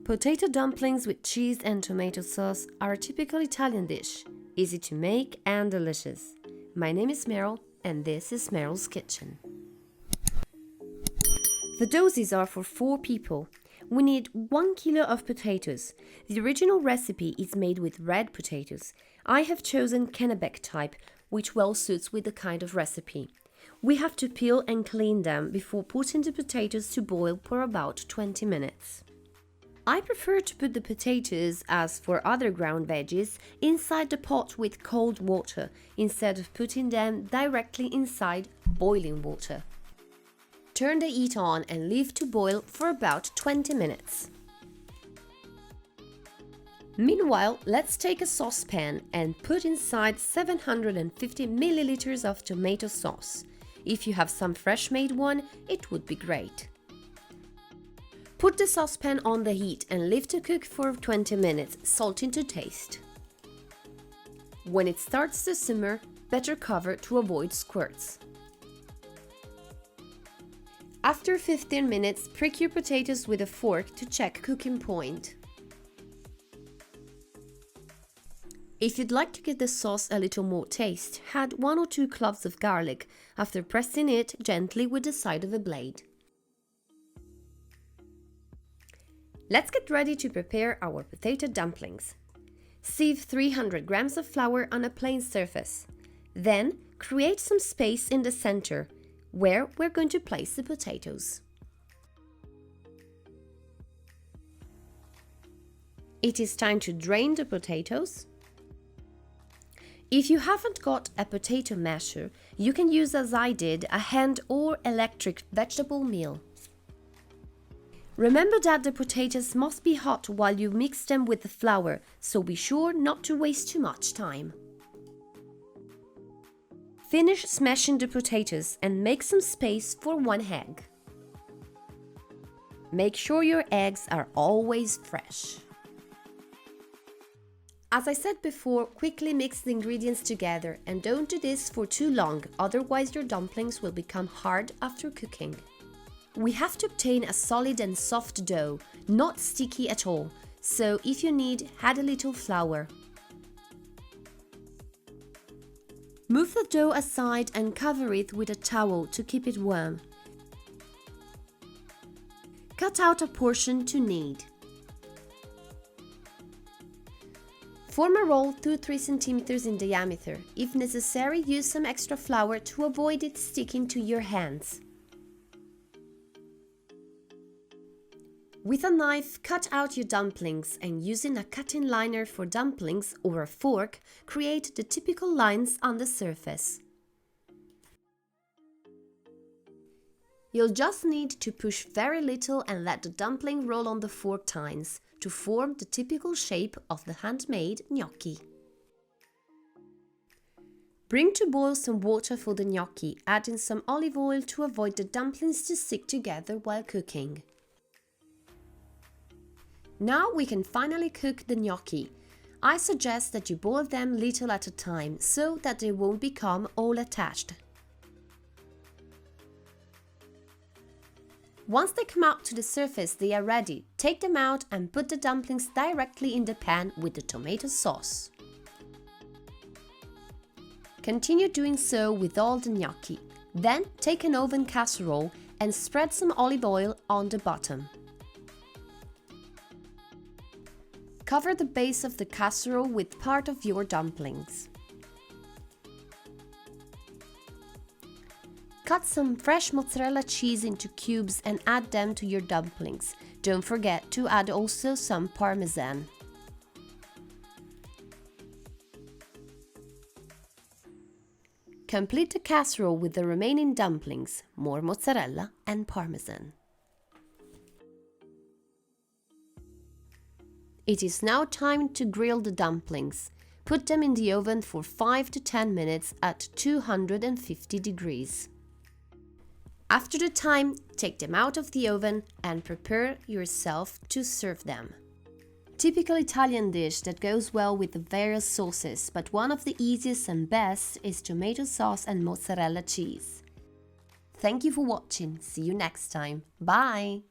Potato dumplings with cheese and tomato sauce are a typical Italian dish, easy to make and delicious. My name is Meryl and this is Meryl's Kitchen. The doses are for 4 people. We need 1 kilo of potatoes. The original recipe is made with red potatoes. I have chosen Kennebec type, which well suits with the kind of recipe. We have to peel and clean them before putting the potatoes to boil for about 20 minutes. I prefer to put the potatoes, as for other ground veggies, inside the pot with cold water instead of putting them directly inside boiling water. Turn the heat on and leave to boil for about 20 minutes. Meanwhile, let's take a saucepan and put inside 750 milliliters of tomato sauce. If you have some fresh-made one, it would be great. Put the saucepan on the heat and leave to cook for 20 minutes, salting to taste. When it starts to simmer, better cover to avoid squirts. After 15 minutes, prick your potatoes with a fork to check cooking point. If you'd like to give the sauce a little more taste, add 1 or 2 cloves of garlic after pressing it gently with the side of a blade. Let's get ready to prepare our potato dumplings. Sieve 300 grams of flour on a plain surface. Then, create some space in the center, where we're going to place the potatoes. It is time to drain the potatoes. If you haven't got a potato masher, you can use, as I did, a hand or electric vegetable mill. Remember that the potatoes must be hot while you mix them with the flour, so be sure not to waste too much time. Finish smashing the potatoes and make some space for 1 egg. Make sure your eggs are always fresh. As I said before, quickly mix the ingredients together and don't do this for too long, otherwise your dumplings will become hard after cooking. We have to obtain a solid and soft dough, not sticky at all, so if you need, add a little flour. Move the dough aside and cover it with a towel to keep it warm. Cut out a portion to knead. Form a roll 2-3 cm in diameter. If necessary, use some extra flour to avoid it sticking to your hands. With a knife, cut out your dumplings and using a cutting liner for dumplings or a fork, create the typical lines on the surface. You'll just need to push very little and let the dumpling roll on the fork tines to form the typical shape of the handmade gnocchi. Bring to boil some water for the gnocchi, adding some olive oil to avoid the dumplings to stick together while cooking. Now we can finally cook the gnocchi. I suggest that you boil them little at a time so that they won't become all attached. Once they come out to the surface, they are ready. Take them out and put the dumplings directly in the pan with the tomato sauce. Continue doing so with all the gnocchi. Then take an oven casserole and spread some olive oil on the bottom. Cover the base of the casserole with part of your dumplings. Cut some fresh mozzarella cheese into cubes and add them to your dumplings. Don't forget to add also some parmesan. Complete the casserole with the remaining dumplings, more mozzarella and parmesan. It is now time to grill the dumplings. Put them in the oven for 5 to 10 minutes at 250 degrees. After the time, take them out of the oven and prepare yourself to serve them. Typical Italian dish that goes well with the various sauces, but one of the easiest and best is tomato sauce and mozzarella cheese. Thank you for watching. See you next time. Bye!